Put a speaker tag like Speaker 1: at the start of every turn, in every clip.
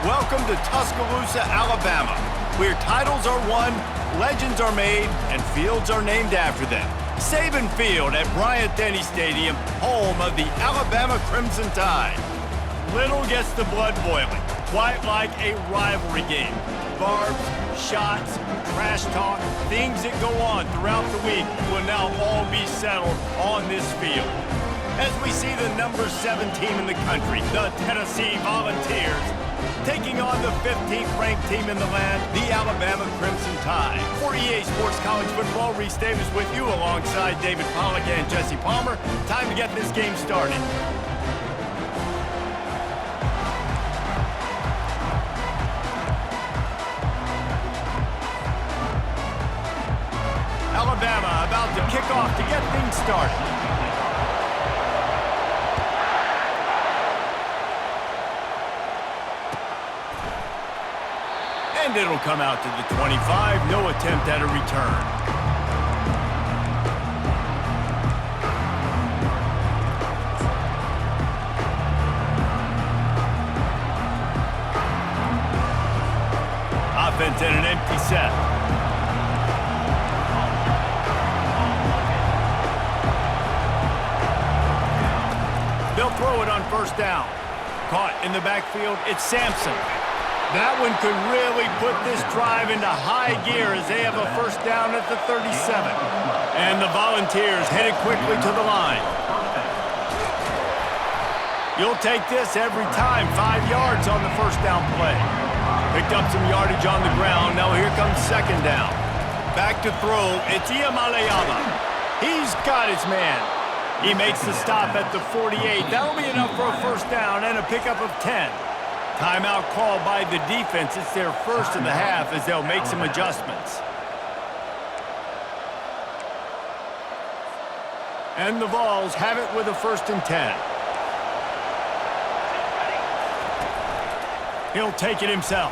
Speaker 1: Welcome to Tuscaloosa, Alabama, where titles are won, legends are made, and fields are named after them. Saban Field at Bryant-Denny Stadium, home of the Alabama Crimson Tide. Little gets the blood boiling, quite like a rivalry game. Barbs, shots, trash talk, things that go on throughout the week will now all be settled on this field. As we see the number 7 team in the country, the Tennessee Volunteers, taking on the 15th ranked team in the land, the Alabama Crimson Tide. For EA Sports College Football, Reese Davis with you alongside David Pollack and Jesse Palmer. Time to get this game started. Alabama about to kick off to get things started. And it'll come out to the 25. No attempt at a return. Offense in an empty set. They'll throw it on first down. Caught in the backfield, it's Sampson. That one could really put this drive into high gear as they have a first down at the 37. And the Volunteers headed quickly to the line. You'll take this every time. 5 yards on the first down play. Picked up some yardage on the ground. Now here comes second down. Back to throw. It's Iamaleava. He's got his man. He makes the stop at the 48. That'll be enough for a first down and a pickup of 10. Timeout called by the defense. It's their first of the half as they'll make some adjustments. And the Vols have it with a 1st and 10. He'll take it himself.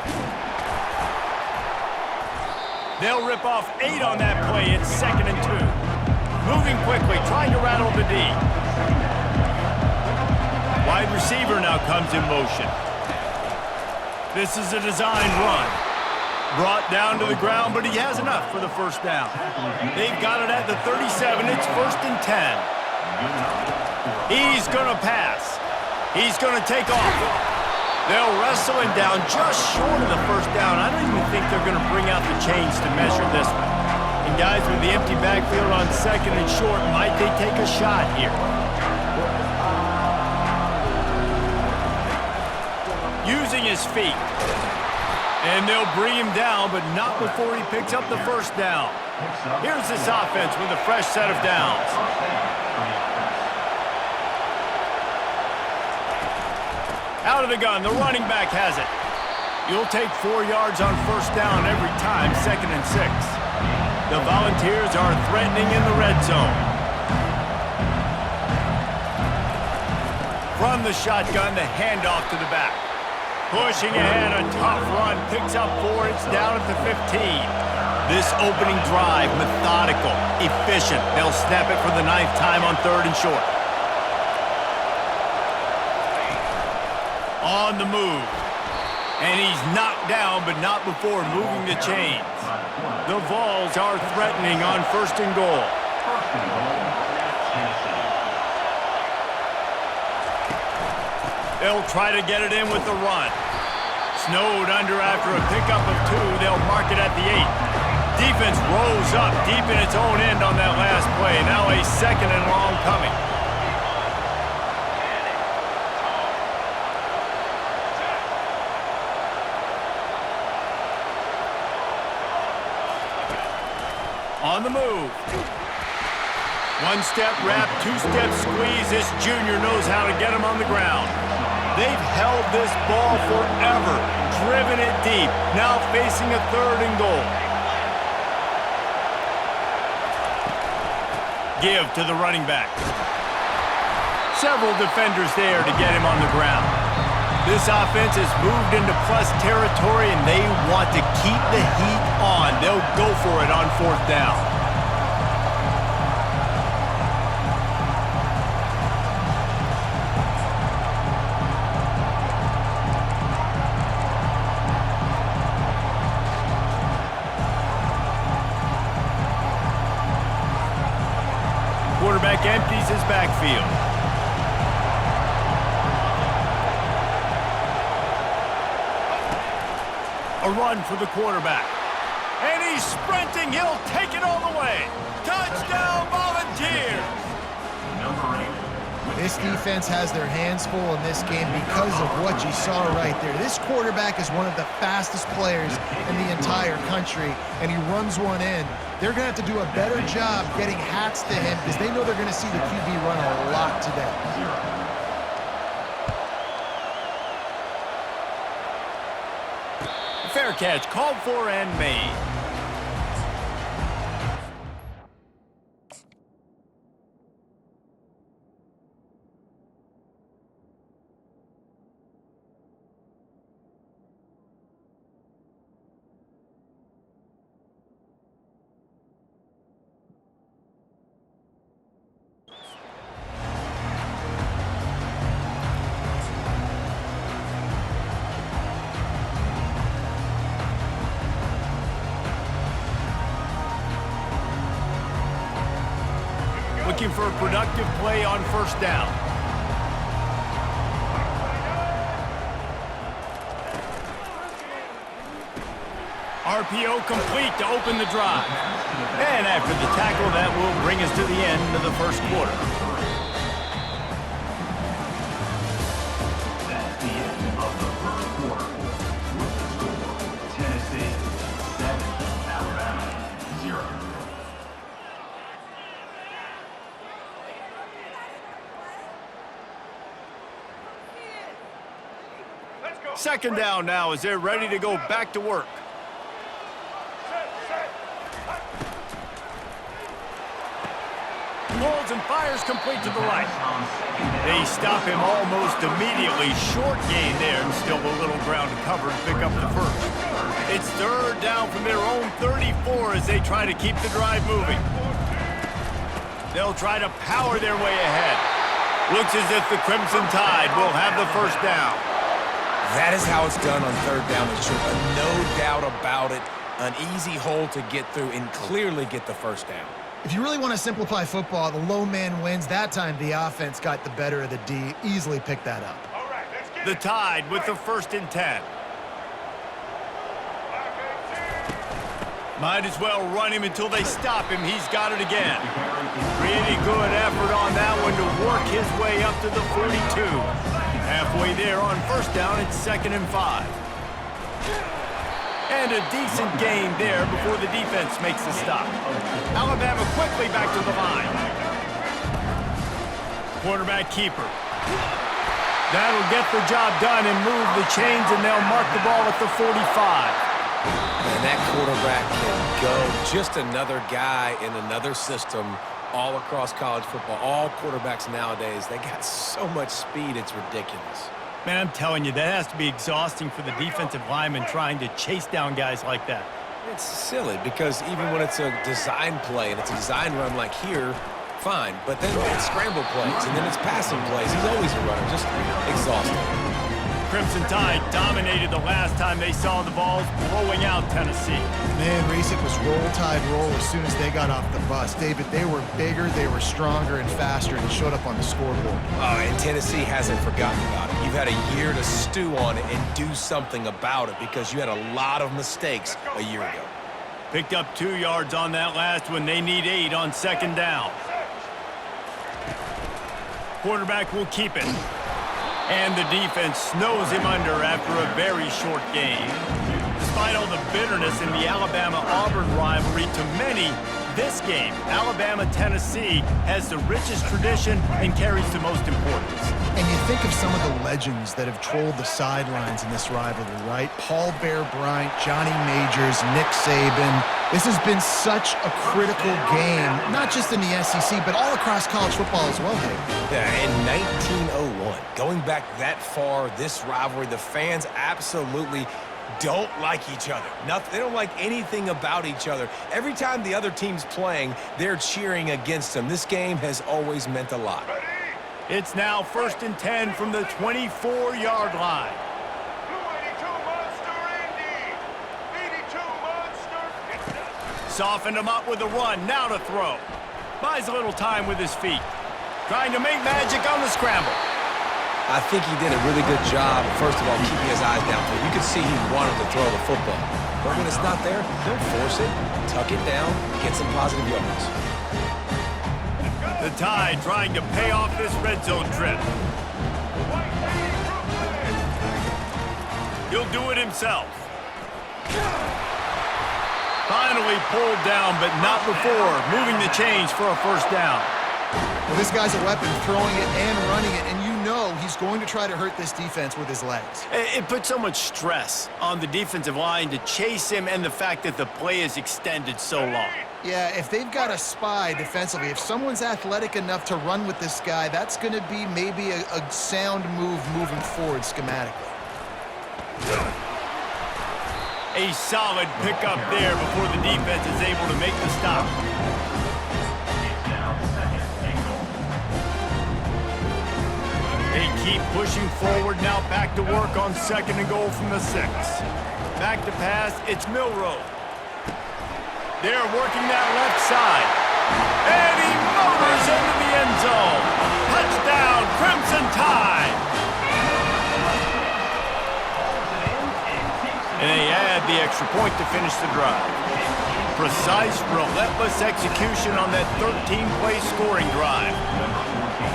Speaker 1: They'll rip off 8 on that play. It's 2nd and 2. Moving quickly, trying to rattle the D. Wide receiver now comes in motion. This is a designed run. Brought down to the ground, but he has enough for the first down. They've got it at the 37. It's 1st and 10. He's going to pass. He's going to take off. They'll wrestle him down just short of the first down. I don't even think they're going to bring out the chains to measure this one. And guys, with the empty backfield on 2nd and short, might they take a shot here? Using his feet. And they'll bring him down, but not before he picks up the first down. Here's this offense with a fresh set of downs. Out of the gun, the running back has it. You'll take 4 yards on first down every time, 2nd and 6. The Volunteers are threatening in the red zone. From the shotgun, the handoff to the back. Pushing ahead, a tough run, picks up 4, it's down at the 15. This opening drive, methodical, efficient. They'll snap it for the 9th time on 3rd and short. On the move. And he's knocked down, but not before moving the chains. The Vols are threatening on 1st and goal. They'll try to get it in with the run. Snowed under after a pickup of 2. They'll mark it at the 8. Defense rolls up deep in its own end on that last play. Now a 2nd and long coming. On the move. 1-step wrap, 2-step squeeze. This junior knows how to get him on the ground. They've held this ball forever, driven it deep, now facing a 3rd and goal. Give to the running back. Several defenders there to get him on the ground. This offense has moved into plus territory, and they want to keep the heat on. They'll go for it on 4th down. surveys his backfield. A run for the quarterback. And he's sprinting. He'll take it all the way. Touchdown, Volunteers!
Speaker 2: This defense has their hands full in this game because of what you saw right there. This quarterback is one of the fastest players in the entire country, and he runs one in. They're going to have to do a better job getting hats to him because they know they're going to see the QB run a lot today.
Speaker 1: Fair catch, called for and made. Looking for a productive play on first down. RPO complete to open the drive. And after the tackle, that will bring us to the end of the first quarter.
Speaker 3: That's the end of the first quarter. With the score, Tennessee 7, Alabama 0.
Speaker 1: Second down now as they're ready to go back to work. Pulls and fires complete to the right. They stop him almost immediately. Short gain there and still a little ground to cover and pick up the first. It's third down from their own 34 as they try to keep the drive moving. They'll try to power their way ahead. Looks as if the Crimson Tide will have the first down.
Speaker 4: That is how it's done on third down. There's no doubt about it. An easy hole to get through and clearly get the first down.
Speaker 2: If you really want to simplify football, the low man wins. That time the offense got the better of the D. Easily picked that up.
Speaker 3: All right, let's get
Speaker 1: The Tide with the 1st and 10. Might as well run him until they stop him. He's got it again. Pretty good effort on that one to work his way up to the 42. Halfway there on first down, it's 2nd and 5. And a decent gain there before the defense makes the stop. Alabama quickly back to the line. Quarterback keeper. That'll get the job done and move the chains, and they'll mark the ball at the 45.
Speaker 4: And that quarterback can go. Just another guy in another system all across college football. All quarterbacks nowadays, they got so much speed, it's ridiculous.
Speaker 1: Man, I'm telling you, that has to be exhausting for the defensive lineman trying to chase down guys like that.
Speaker 4: It's silly because even when it's a design play and it's a design run like here, fine. But then it's scramble plays and then it's passing plays. He's always a runner, just exhausting.
Speaker 1: Crimson Tide dominated the last time they saw the Vols blowing out Tennessee.
Speaker 2: Man, Reese, it was roll tide roll as soon as they got off the bus. David, they were bigger, they were stronger and faster, and it showed up on the scoreboard.
Speaker 4: And Tennessee hasn't forgotten about it. You've had a year to stew on it and do something about it because you had a lot of mistakes a year ago.
Speaker 1: Picked up 2 yards on that last one. They need 8 on 2nd down. Quarterback will keep it. And the defense snows him under after a very short game. Despite all the bitterness in the Alabama-Auburn rivalry, to many, this game, Alabama-Tennessee, has the richest tradition and carries the most importance.
Speaker 2: And you think of some of the legends that have trolled the sidelines in this rivalry, right? Paul Bear Bryant, Johnny Majors, Nick Saban. This has been such a critical game, not just in the SEC, but all across college football as well, Dave.
Speaker 4: Yeah, in 1901, going back that far, this rivalry, the fans absolutely don't like each other. They don't like anything about each other. Every time the other team's playing, they're cheering against them. This game has always meant a lot.
Speaker 1: It's now 1st and 10 from the 24-yard line.
Speaker 3: 282 Monster Indy. 82 Monster.
Speaker 1: Softened him up with a run. Now to throw. Buys a little time with his feet. trying to make magic on the scramble.
Speaker 4: I think he did a really good job, first of all, keeping his eyes downfield. You could see he wanted to throw the football. But when it's not there, don't force it. Tuck it down, get some positive yards.
Speaker 1: The Tide trying to pay off this red zone trip. He'll do it himself. Finally pulled down, but not before moving the chains for a first down.
Speaker 2: Well, this guy's a weapon, throwing it and running it, and you know he's going to try to hurt this defense with his legs.
Speaker 1: It puts so much stress on the defensive line to chase him, and the fact that the play is extended so long.
Speaker 2: Yeah, if they've got a spy defensively, if someone's athletic enough to run with this guy, that's going to be maybe a sound move moving forward schematically.
Speaker 1: A solid pickup there before the defense is able to make the stop. They keep pushing forward, now back to work on 2nd and goal from the 6. Back to pass, it's Milroe. They're working that left side. And he motors into the end zone. Touchdown, Crimson Tide. And they add the extra point to finish the drive. Precise, relentless execution on that 13-play scoring drive.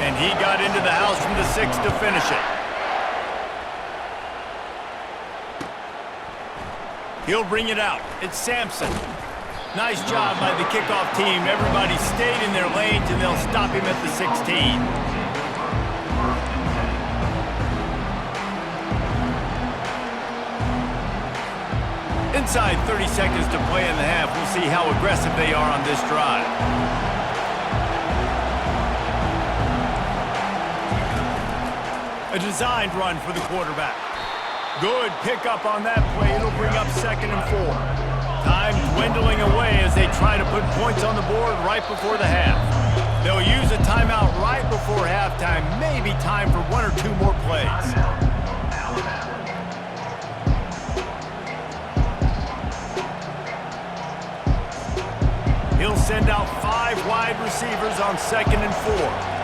Speaker 1: And he got into the house from the 6 to finish it. He'll bring it out. It's Sampson. Nice job by the kickoff team. Everybody stayed in their lanes, and they'll stop him at the 16. Inside 30 seconds to play in the half. We'll see how aggressive they are on this drive. A designed run for the quarterback. Good pickup on that play. It'll bring up 2nd and 4. Time dwindling away as they try to put points on the board right before the half. They'll use a timeout right before halftime. Maybe time for 1 or 2 more plays. He'll send out 5 wide receivers on 2nd and 4.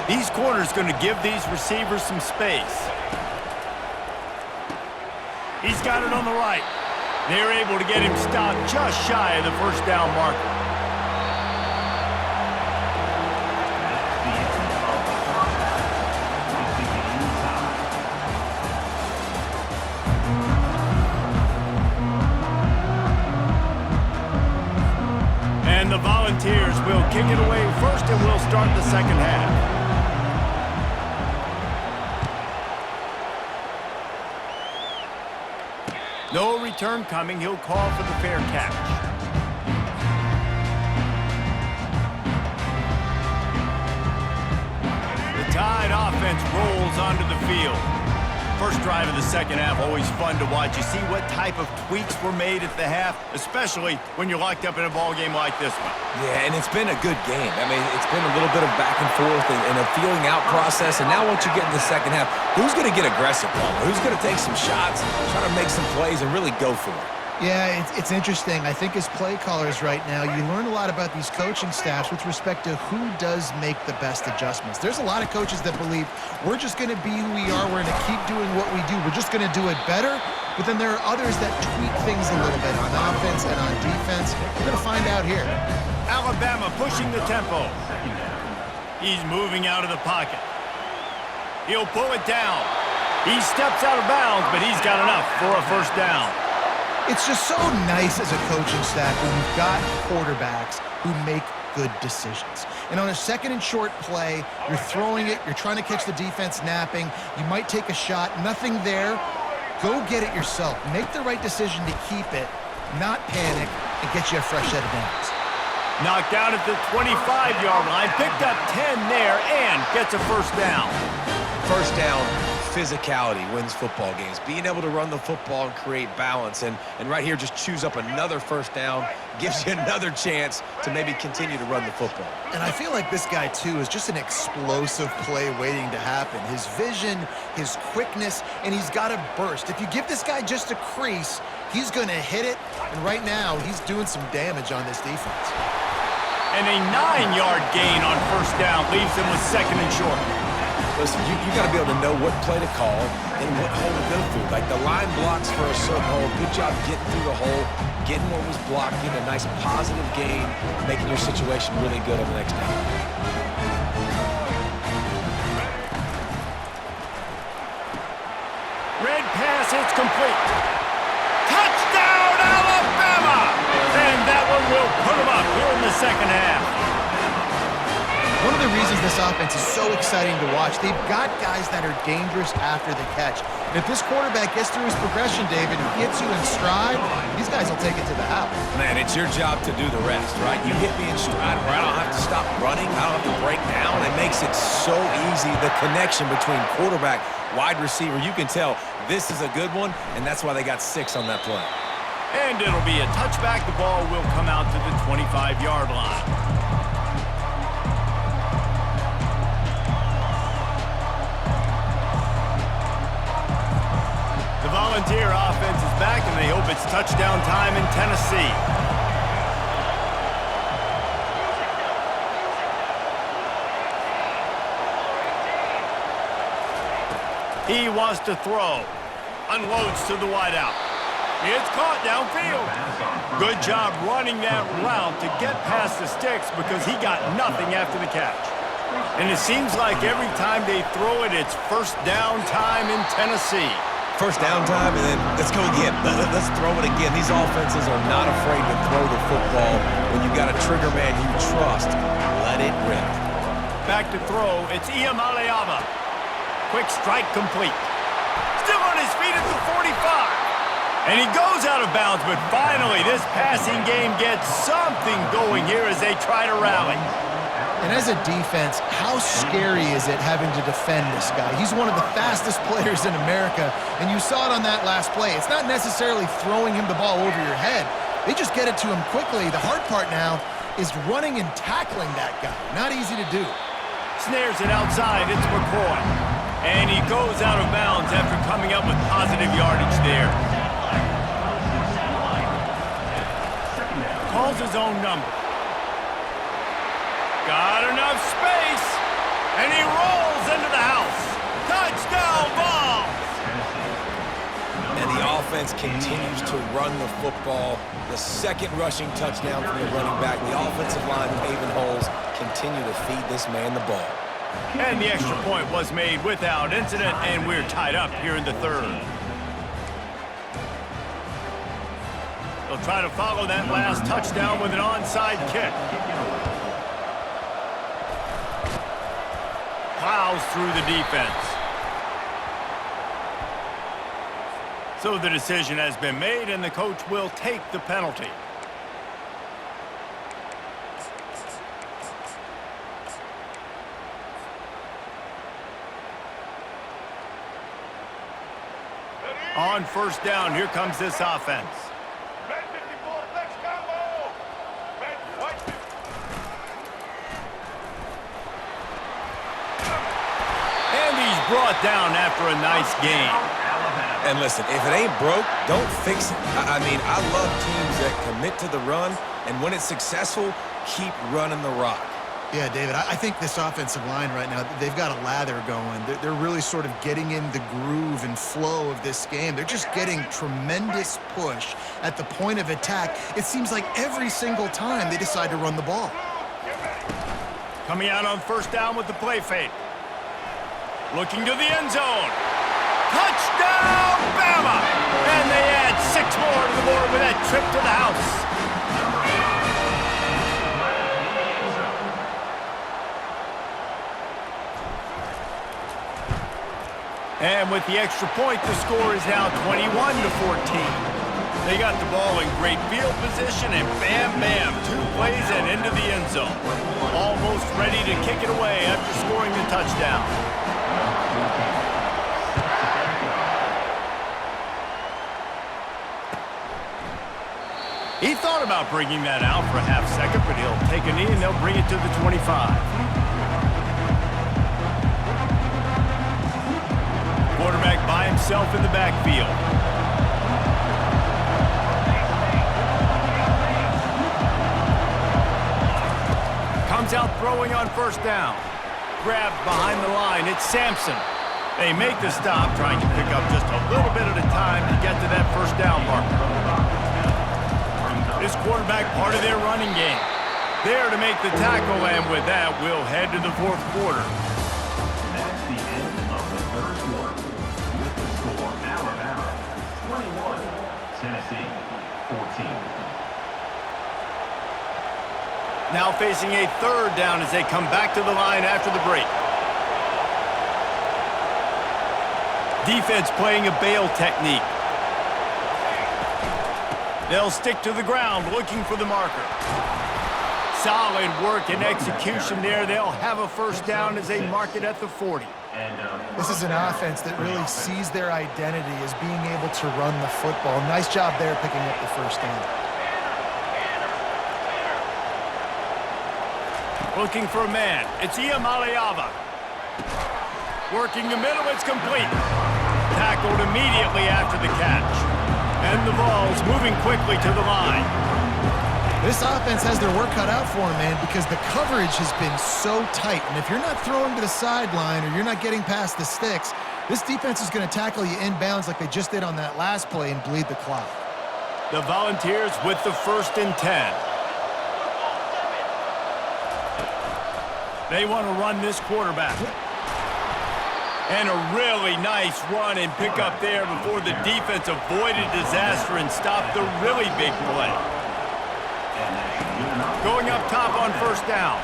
Speaker 1: These corners going to give these receivers some space. He's got it on the right. They're able to get him stopped just shy of the first down marker. And the Volunteers will kick it away first, and we'll start the second half. No return coming. He'll call for the fair catch. The Tide offense rolls onto the field. First drive of the second half, always fun to watch. You see what type of tweaks were made at the half, especially when you're locked up in a ball game like this one.
Speaker 4: Yeah, and it's been a good game. I mean, it's been a little bit of back and forth and a feeling out process. And now once you get in the second half, who's going to get aggressive, Paul? Who's going to take some shots, try to make some plays, and really go for it?
Speaker 2: Yeah, it's interesting. I think as play callers right now, you learn a lot about these coaching staffs with respect to who does make the best adjustments. There's a lot of coaches that believe we're just going to be who we are. We're going to keep doing what we do. We're just going to do it better. But then there are others that tweak things a little bit on offense and on defense. We're going to find out here.
Speaker 1: Alabama pushing the tempo. He's moving out of the pocket. He'll pull it down. He steps out of bounds, but he's got enough for a first down.
Speaker 2: It's just so nice as a coaching staff when you've got quarterbacks who make good decisions. And on a 2nd and short play, you're throwing it, you're trying to catch the defense napping, you might take a shot, nothing there. Go get it yourself. Make the right decision to keep it, not panic, and get you a fresh set of downs.
Speaker 1: Knocked down at the 25-yard line, picked up 10 there, and gets a first down.
Speaker 4: First down, physicality wins football games. Being able to run the football and create balance. And right here, just choose up another first down, gives you another chance to maybe continue to run the football.
Speaker 2: And I feel like this guy, too, is just an explosive play waiting to happen. His vision, his quickness, and he's got a burst. If you give this guy just a crease, he's going to hit it. And right now, he's doing some damage on this defense.
Speaker 1: And a 9-yard gain on first down leaves them with second and short.
Speaker 4: Listen, you got to be able to know what play to call and what hole to go through. Like the line blocks for a certain hole. Good job getting through the hole, getting what was blocked, getting a nice positive gain, making your situation really good on the next down.
Speaker 1: Red pass, it's complete. Touchdown, Alabama! And that one will put them up here in the second half.
Speaker 2: One of the reasons this offense is so exciting to watch, they've got guys that are dangerous after the catch. And if this quarterback gets through his progression, David, and gets you in stride, these guys will take it to the house.
Speaker 4: Man, it's your job to do the rest, right? You hit me in stride where I don't have to stop running. I don't have to break down. It makes it so easy. The connection between quarterback, wide receiver, you can tell this is a good one, and that's why they got 6 on that play.
Speaker 1: And it'll be a touchback. The ball will come out to the 25-yard line. The Volunteer offense is back, and they hope it's touchdown time in Tennessee. He wants to throw. Unloads to the wideout. It's caught downfield. Good job running that route to get past the sticks because he got nothing after the catch. And it seems like every time they throw it, it's first down time in Tennessee.
Speaker 4: First down time, and then let's go again. Let's throw it again. These offenses are not afraid to throw the football. When you got a trigger man you trust, let it rip.
Speaker 1: Back to throw, it's Iamaleava. Quick strike complete. Still on his feet at the 45. And he goes out of bounds, but finally this passing game gets something going here as they try to rally.
Speaker 2: And as a defense, how scary is it having to defend this guy? He's one of the fastest players in America, and you saw it on that last play. It's not necessarily throwing him the ball over your head. They just get it to him quickly. The hard part now is running and tackling that guy. Not easy to do.
Speaker 1: Snares it outside, it's McCoy. And he goes out of bounds after coming up with positive yardage there. Calls his own number. Got enough space, and he rolls into the house. Touchdown ball!
Speaker 4: And the offense continues to run the football. The second rushing touchdown from the running back. The offensive line paving holes continue to feed this man the ball.
Speaker 1: And the extra point was made without incident, and we're tied up here in the third. They'll try to follow that last touchdown with an onside kick. Plows through the defense. So the decision has been made, and the coach will take the penalty. On first down, here comes this offense. Brought down after a nice game.
Speaker 4: And listen, if it ain't broke, don't fix it. I mean, I love teams that commit to the run, and when it's successful, keep running the rock.
Speaker 2: Yeah, David, I think this offensive line right now, they've got a lather going. They're really sort of getting in the groove and flow of this game. They're just getting tremendous push at the point of attack. It seems like every single time they decide to run the ball.
Speaker 1: Coming out on first down with the play fake. Looking to the end zone. Touchdown, Bama! And they add 6 more to the board with that trip to the house. And with the extra point, the score is now 21-14. They got the ball in great field position, and bam, bam, 2 plays and into the end zone. Almost ready to kick it away after scoring the touchdown. He thought about bringing that out for a half second, but he'll take a knee and they'll bring it to the 25. Quarterback by himself in the backfield. on first down. Grabbed behind the line. It's Sampson. They make the stop, trying to pick up just a little bit at a time to get to that first down marker. This quarterback part of their running game. There to make the tackle, and with that, we'll head to the fourth quarter.
Speaker 3: That's the end of the third quarter. With the score, Alabama 21, Tennessee 14.
Speaker 1: Now facing a third down as they come back to the line after the break. Defense playing a bail technique. They'll stick to the ground looking for the marker. Solid work and execution there. They'll have a first down as they mark it at the 40.
Speaker 2: This is an offense that really sees their identity as being able to run the football. Nice job there picking up the first down.
Speaker 1: Looking for a man. It's Iamaleava. Working the middle. It's complete. Tackled immediately after the catch. And the ball's moving quickly to the line.
Speaker 2: This offense has their work cut out for them, man, because the coverage has been so tight. And if you're not throwing to the sideline or you're not getting past the sticks, this defense is going to tackle you inbounds like they just did on that last play and bleed the clock.
Speaker 1: The Volunteers with the 1st and 10. They want to run this quarterback. And a really nice run and pick up there before the defense avoided disaster and stopped the really big play. Going up top on first down.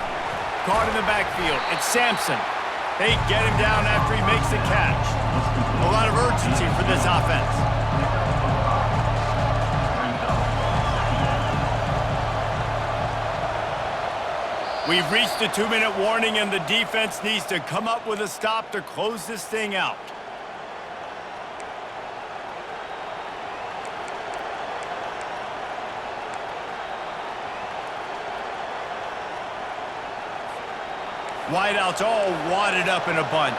Speaker 1: Caught in the backfield. It's Sampson. They get him down after he makes the catch. A lot of urgency for this offense. We've reached the 2-minute warning, and the defense needs to come up with a stop to close this thing out. Wideouts all wadded up in a bunch.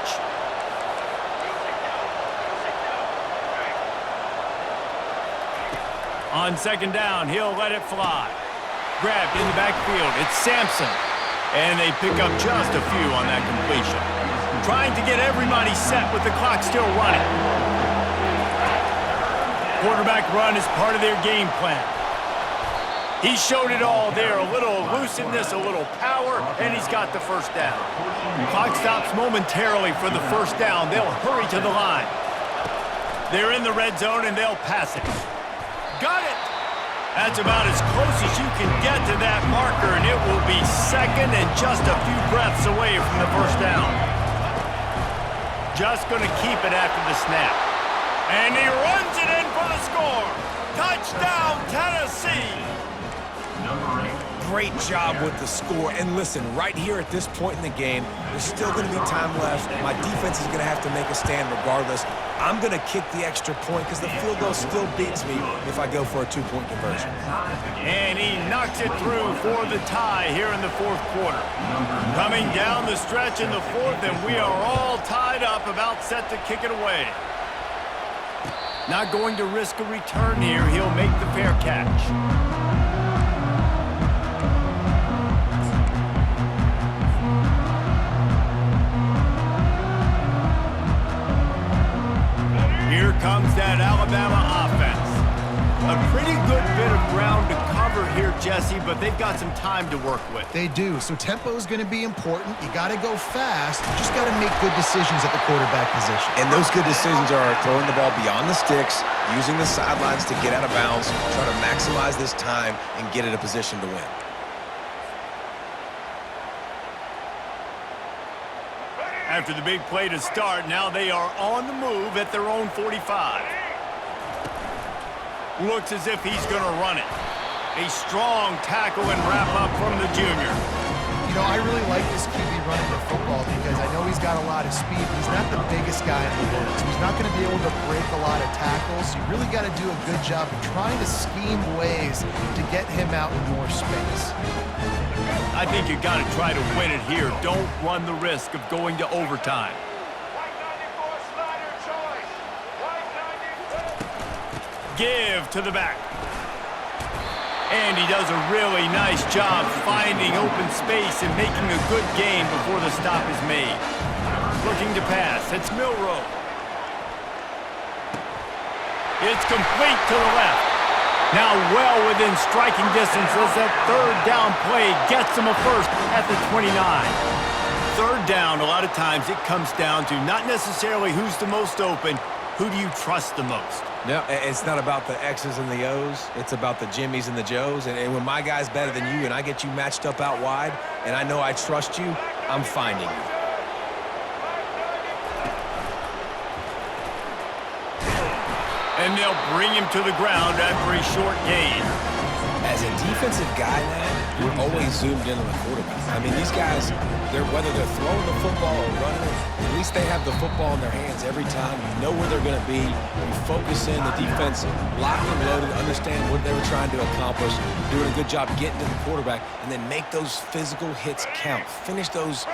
Speaker 1: On second down, he'll let it fly. Grabbed in the backfield. It's Sampson. And they pick up just a few on that completion. Trying to get everybody set with the clock still running. Quarterback run is part of their game plan. He showed it all there. A little elusiveness, a little power, and he's got the first down. Clock stops momentarily for the first down. They'll hurry to the line. They're in the red zone, and they'll pass it. Got it! That's about as close as you can get to that marker, and it will be second and just a few breaths away from the first down. Just going to keep it after the snap. And he runs it in for the score. Touchdown, Tennessee!
Speaker 4: Great job with the score. And listen, right here at this point in the game, there's still going to be time left. My defense is going to have to make a stand regardless. I'm going to kick the extra point because the field goal still beats me if I go for a two-point conversion.
Speaker 1: And he knocks it through for the tie here in the fourth quarter. Coming down the stretch in the fourth, and we are all tied up, about set to kick it away. Not going to risk a return here. He'll make the fair catch. Here comes that Alabama offense. A pretty good bit of ground to cover here, Jesse, but they've got some time to work with.
Speaker 2: They do, so tempo is going to be important. You got to go fast. You just got to make good decisions at the quarterback position.
Speaker 4: And those good decisions are throwing the ball beyond the sticks, using the sidelines to get out of bounds, trying to maximize this time and get in a position to win.
Speaker 1: After the big play to start, now they are on the move at their own 45. Looks as if he's going to run it. A strong tackle and wrap up from the junior.
Speaker 2: You know, I really like this QB running the football because I know he's got a lot of speed, but he's not the biggest guy in the world. So he's not going to be able to break a lot of tackles. You really got to do a good job of trying to scheme ways to get him out in more space.
Speaker 1: I think you got to try to win it here. Don't run the risk of going to overtime. Give to the back. And he does a really nice job finding open space and making a good gain before the stop is made. Looking to pass, it's Milroe. It's complete to the left. Now well within striking distance as that third down play gets him a first at the 29. Third down, a lot of times it comes down to not necessarily who's the most open, who do you trust the most?
Speaker 4: No, it's not about the X's and the O's. It's about the Jimmies and the Joes. And when my guy's better than you and I get you matched up out wide and I know I trust you, I'm finding you.
Speaker 1: And they'll bring him to the ground after a short gain.
Speaker 4: As a defensive guy now, you're always zoomed in on the quarterback. I mean, these guys, whether they're throwing the football or running it, at least they have the football in their hands every time. You know where they're going to be. You focus in, the defense locked and loaded, understand what they were trying to accomplish, doing a good job getting to the quarterback, and then make those physical hits count. Finish those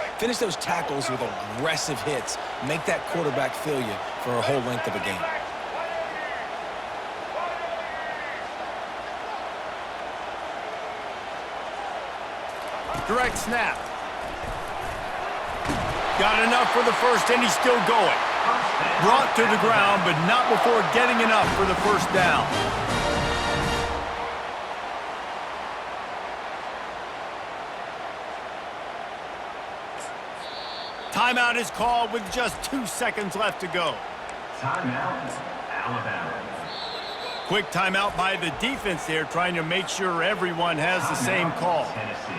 Speaker 4: tackles with aggressive hits. Make that quarterback feel you for a whole length of a game.
Speaker 1: Direct snap. Got enough for the first, and he's still going. Brought to the ground, but not before getting enough for the first down. Timeout is called with just 2 seconds left to go.
Speaker 3: Timeout, Alabama.
Speaker 1: Quick timeout by the defense there, trying to make sure everyone has the same call.
Speaker 3: Tennessee.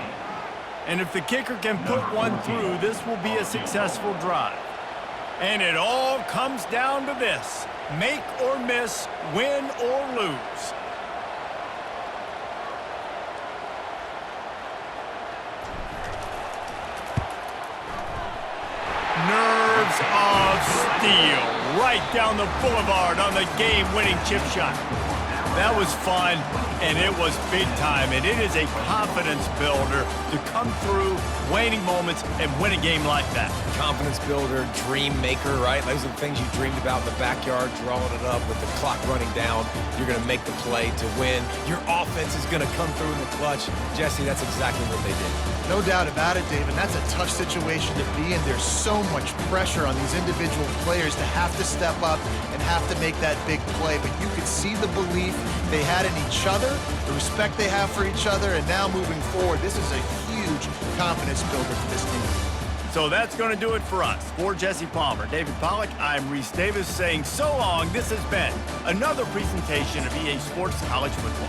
Speaker 1: And if the kicker can put one through, this will be a successful drive. And it all comes down to this: make or miss, win or lose. Nerves of steel, right down the boulevard on the game-winning chip shot. That was fun, and it was big time, and it is a confidence builder to come through waning moments and win a game like that.
Speaker 4: Confidence builder, dream maker, right? Those are the things you dreamed about in the backyard, drawing it up with the clock running down. You're going to make the play to win. Your offense is going to come through in the clutch. Jesse, that's exactly what they did.
Speaker 2: No doubt about it, Dave, and that's a tough situation to be in. There's so much pressure on these individual players to have to step up and have to make that big play, but you could see the belief they had in each other, the respect they have for each other, and now moving forward, this is a huge confidence builder for this team.
Speaker 1: So that's going to do it for us. For Jesse Palmer, David Pollack, I'm Reese Davis saying so long. This has been another presentation of EA Sports College Football.